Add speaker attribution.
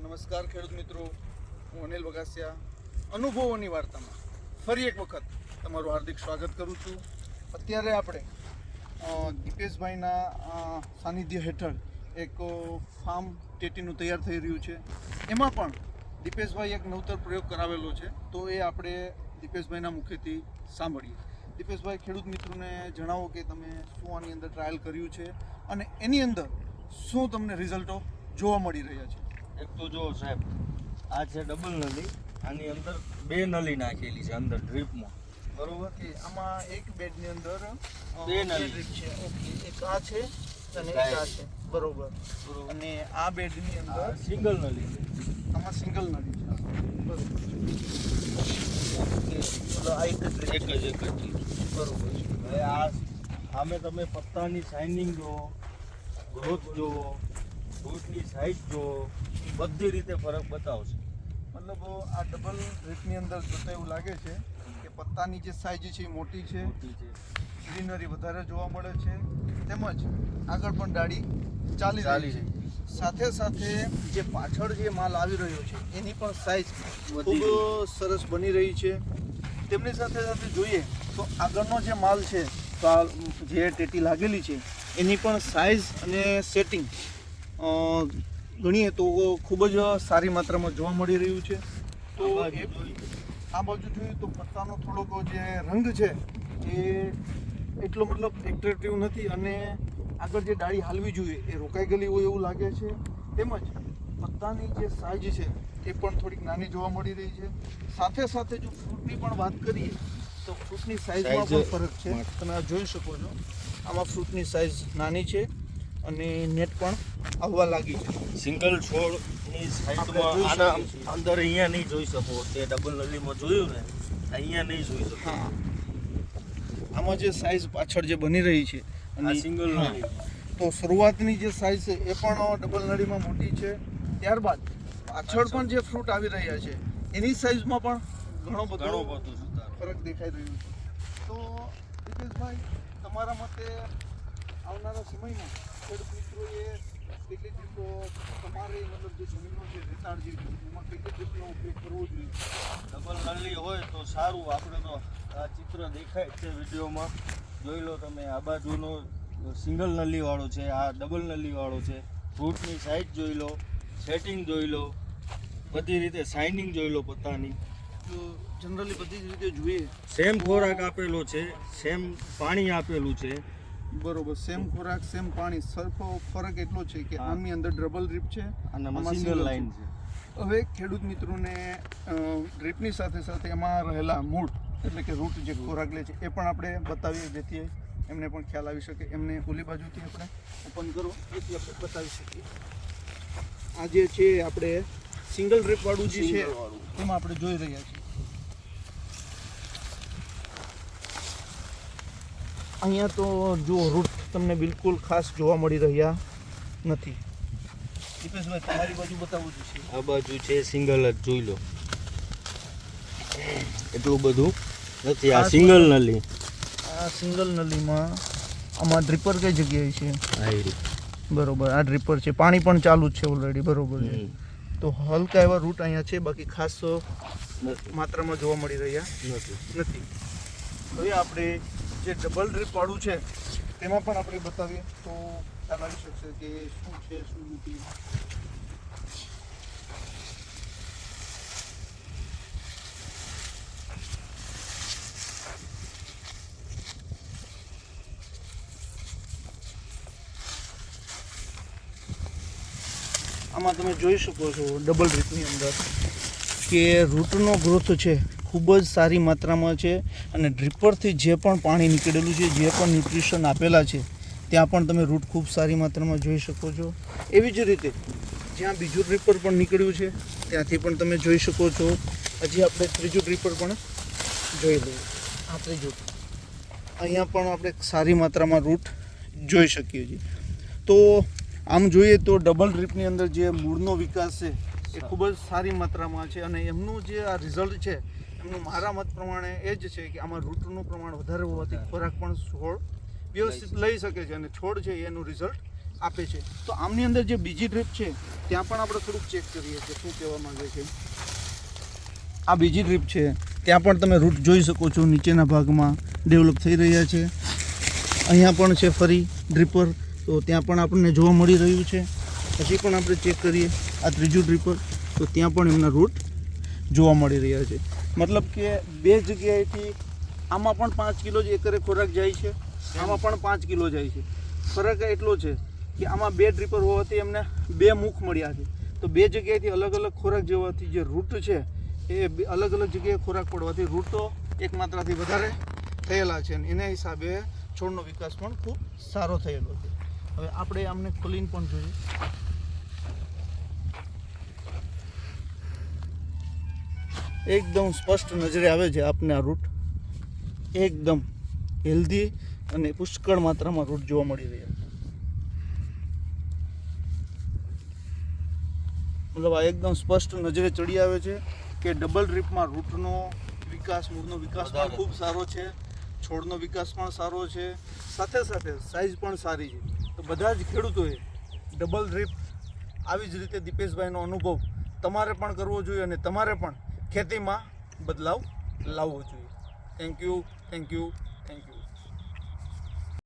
Speaker 1: નમસ્કાર ખેડૂત મિત્રો, હું અનિલ વગાસિયા અનુભવોની વાર્તામાં ફરી એક વખત તમારું હાર્દિક સ્વાગત કરું છું. અત્યારે આપણે દીપેશભાઈના સાનિધ્ય હેઠળ એક ફાર્મ ટેટીનું તૈયાર થઈ રહ્યું છે. એમાં પણ દીપેશભાઈ એક નવતર પ્રયોગ કરાવેલો છે, તો એ આપણે દીપેશભાઈના મુખેથી સાંભળીએ. દીપેશભાઈ, ખેડૂત મિત્રોને જણાવો કે તમે શું આની અંદર ટ્રાયલ કર્યું છે અને એની અંદર શું તમને રિઝલ્ટો જોવા મળી રહ્યા છે.
Speaker 2: એક તો જો સાહેબ, આ છે ડબલ નળી, આની અંદર બે નળી નાખેલી છે અંદર ડ્રીપમાં, બરોબર.
Speaker 1: કે આમાં એક બેડની અંદર
Speaker 2: બે નળી
Speaker 1: ડ્રીપ છે. ઓકે, એક આ છે અને એક આ છે, બરોબર. અને આ બેડની અંદર
Speaker 2: સિંગલ નળી છે,
Speaker 1: આમાં સિંગલ નળી છે, બરોબર. આ એક જ ચીજ, બરોબર છે.
Speaker 2: હવે આમે તમે પત્તાની શાઇનિંગ જુઓ, ગ્રોથ જુઓ, ફ્રૂટની સાઇઝ જુઓ, બધી રીતે ફરક બતાવશે.
Speaker 1: મતલબ આ ડબલ ડ્રીપની અંદર જોતા એવું લાગે છે કે પત્તાની જે સાઇઝ છે એ મોટી છે, ગ્રીનરી વધારે જોવા મળે છે, તેમજ આગળ પણ ડાળી ચાલી રહી છે. સાથે સાથે જે પાછળ જે માલ આવી રહ્યો છે એની પણ સાઇઝ ખૂબ સરસ બની રહી છે. તેમની સાથે સાથે જોઈએ તો આગળનો જે માલ છે, તો આ જે ટેટી લાગેલી છે એની પણ સાઇઝ અને સેટિંગ ગણીએ તો ખૂબ જ સારી માત્રામાં જોવા મળી રહ્યું છે. તો આ બાજુ જોઈએ તો પત્તાનો થોડોક જે રંગ છે એ એટલો મતલબ એટ્રેક્ટિવ નથી અને આગળ જે ડાળી હાલવી જોઈએ એ રોકાઈ ગયેલી હોય એવું લાગે છે. તેમજ પત્તાની જે સાઇઝ છે એ પણ થોડીક નાની જોવા મળી રહી છે. સાથે સાથે જો ફ્રૂટની પણ વાત કરીએ તો ફ્રૂટની સાઇઝમાં પણ ફરક છે. તમે આ જોઈ શકો છો, આમાં ફ્રૂટની સાઇઝ નાની છે અને નેટ પણ આવવા લાગી છે.
Speaker 2: સિંગલ છોડની સાઈડમાં આના અંદર અહીંયા નહીં જોઈ શકો, તે ડબલ નળીમાં જોયું ને, અહીંયા નહીં જોઈ શકો.
Speaker 1: હા, આમાં જે સાઇઝ પાછળ જે બની રહી છે
Speaker 2: આ સિંગલ નળી,
Speaker 1: તો શરૂઆતની જે સાઇઝ છે એ પણ ડબલ નળીમાં મોટી છે. ત્યારબાદ પાછળ પણ જે ફ્રૂટ આવી રહ્યા છે એની સાઇઝમાં પણ ઘણો બધો ફરક દેખાઈ રહ્યો છે. તો દીપેશભાઈ, તમારા મતે આવનારા સમયમાં ખેડૂત મિત્રોએ કેટલી ટ્રીપો તમારે મતલબ જે જમીનો છે રેતાળ જેવી એમાં કેટલી ટ્રીપનો ઉપયોગ કરવો જોઈએ?
Speaker 2: ડબલ નળી હોય તો સારું. આપણે તો આ ચિત્ર દેખાય છે વિડીયોમાં, જોઈ લો તમે. આ બાજુનો સિંગલ નળીવાળો છે, આ ડબલ નળીવાળો છે. ફ્રૂટની સાઇઝ જોઈ લો, સેટિંગ જોઈ લો, બધી રીતે શાઇનિંગ જોઈ લો પત્તાની.
Speaker 1: તો જનરલી બધી જ રીતે જોઈએ,
Speaker 2: સેમ ખોરાક આપેલો છે, સેમ પાણી આપેલું છે,
Speaker 1: બરોબર. સેમ ખોરાક, સેમ પાણી. સરખો ફરક એટલો છે કે આની અંદર ડબલ ડ્રીપ છે
Speaker 2: અને
Speaker 1: આમાં
Speaker 2: સિંગલ લાઈન છે.
Speaker 1: હવે ખેડૂત મિત્રોને ડ્રીપની સાથે સાથે એમાં રહેલા મૂળ એટલે કે રૂટ જે ખોરાક લે છે એ પણ આપણે બતાવીએ, જેથી એમને પણ ખ્યાલ આવી શકે. એમને ઓલી બાજુથી આપણે ઓપન કરો, જેથી આપણે બતાવી શકીએ. આ જે છે આપણે સિંગલ ડ્રીપ વાળું જે છે એમાં આપણે જોઈ રહ્યા છીએ. અહીંયા તો જો રૂટ તમને બિલકુલ ખાસ જોવા મળી રહ્યા નથી. દીપેશભાઈ, તમારી બાજુ બતાવવું જોઈએ.
Speaker 2: આ બાજુ છે સિંગલ જ, જોઈ લો. એટલું બધું નથી. આ સિંગલ નળી,
Speaker 1: આ સિંગલ નળીમાં આમાં ડ્રીપર કઈ જગ્યાએ છે? બરોબર, આ ડ્રીપર છે. પાણી પણ ચાલુ જ છે ઓલરેડી, બરોબર છે. તો હલકા એવા રૂટ અહીંયા છે, બાકી ખાસ માત્રામાં જોવા મળી રહ્યા નથી. હવે આપણે જે ડબલ ડ્રીપ વાળું છે તેમાં પણ આપણે બતાવીએ તો ખ્યાલ આવી શકશે કે શું છે શું નથી. આમાં તમે જોઈ શકો છો ડબલ ડ્રીપની અંદર કે રૂટનો ગ્રોથ છે ખૂબ જ સારી માત્રામાં છે અને ડ્રીપરથી જે પણ પાણી નીકળેલું છે, જે પણ ન્યુટ્રિશન આપેલા છે ત્યાં પણ તમે રૂટ ખૂબ સારી માત્રામાં જોઈ શકો છો. એવી જ રીતે જ્યાં બીજું ડ્રીપર પણ નીકળ્યું છે ત્યાંથી પણ તમે જોઈ શકો છો. હજી આપણે ત્રીજું ડ્રીપર પણ જોઈ લઈએ. આ ત્રીજું, અહીંયા પણ આપણે સારી માત્રામાં રૂટ જોઈ શકીએ છીએ. તો આમ જોઈએ તો ડબલ ડ્રીપની અંદર જે મૂળનો વિકાસ છે એ ખૂબ જ સારી માત્રામાં છે અને એમનું જે આ રિઝલ્ટ છે એમનું મારા મત પ્રમાણે એ જ છે કે આમાં રૂટનું પ્રમાણ વધારે હોવાથી ખોરાક પણ છોડ વ્યવસ્થિત લઈ શકે છે અને છોડ છે એનું રિઝલ્ટ આપે છે. તો આમની અંદર જે બીજી ડ્રીપ છે ત્યાં પણ આપણે થોડુંક ચેક કરીએ કે શું કહેવા માંગે છે. આ બીજી ડ્રીપ છે, ત્યાં પણ તમે રૂટ જોઈ શકો છો, નીચેના ભાગમાં ડેવલપ થઈ રહ્યા છે. અહીંયા પણ છે ફરી ડ્રીપર, તો ત્યાં પણ આપણને જોવા મળી રહ્યું છે. પછી પણ આપણે ચેક કરીએ આ ત્રીજું ડ્રીપર, તો ત્યાં પણ એમના રૂટ જોવા મળી રહ્યા છે. મતલબ કે બે જગ્યાએથી આમાં પણ 5 કિલો જ એકરે ખોરાક જાય છે, આમાં પણ 5 કિલો જાય છે. ફરક એટલો છે કે આમાં 2 ડ્રીપર હોવાથી એમને 2 મુખ મળ્યા છે. તો બે જગ્યાએથી અલગ અલગ ખોરાક જેવાથી જે રૂટ છે એ અલગ અલગ જગ્યાએ ખોરાક પડવાથી રૂટો એક માત્રાથી વધારે થયેલા છે, અને એના હિસાબે છોડનો વિકાસ પણ ખૂબ સારો થયેલો છે. હવે આપણે આમને ખોલીને પણ જોઈએ. એકદમ સ્પષ્ટ નજરે આવે છે આપને આ રૂટ, એકદમ હેલ્ધી અને પુષ્કળ માત્રામાં રૂટ જોવા મળી રહ્યા છે. મતલબ આ એકદમ સ્પષ્ટ નજરે ચડી આવે છે કે ડબલ ડ્રીપમાં રૂટનો વિકાસ, મૂળનો વિકાસ પણ ખૂબ સારો છે, છોડનો વિકાસ પણ સારો છે, સાથે સાથે સાઇઝ પણ સારી છે. તો બધા જ ખેડૂતોએ ડબલ ડ્રીપ આવી જ રીતે દીપેશભાઈનો અનુભવ તમારે પણ કરવો જોઈએ અને તમારે પણ ખેતીમાં બદલાવ લાવવો જોઈએ. Thank you.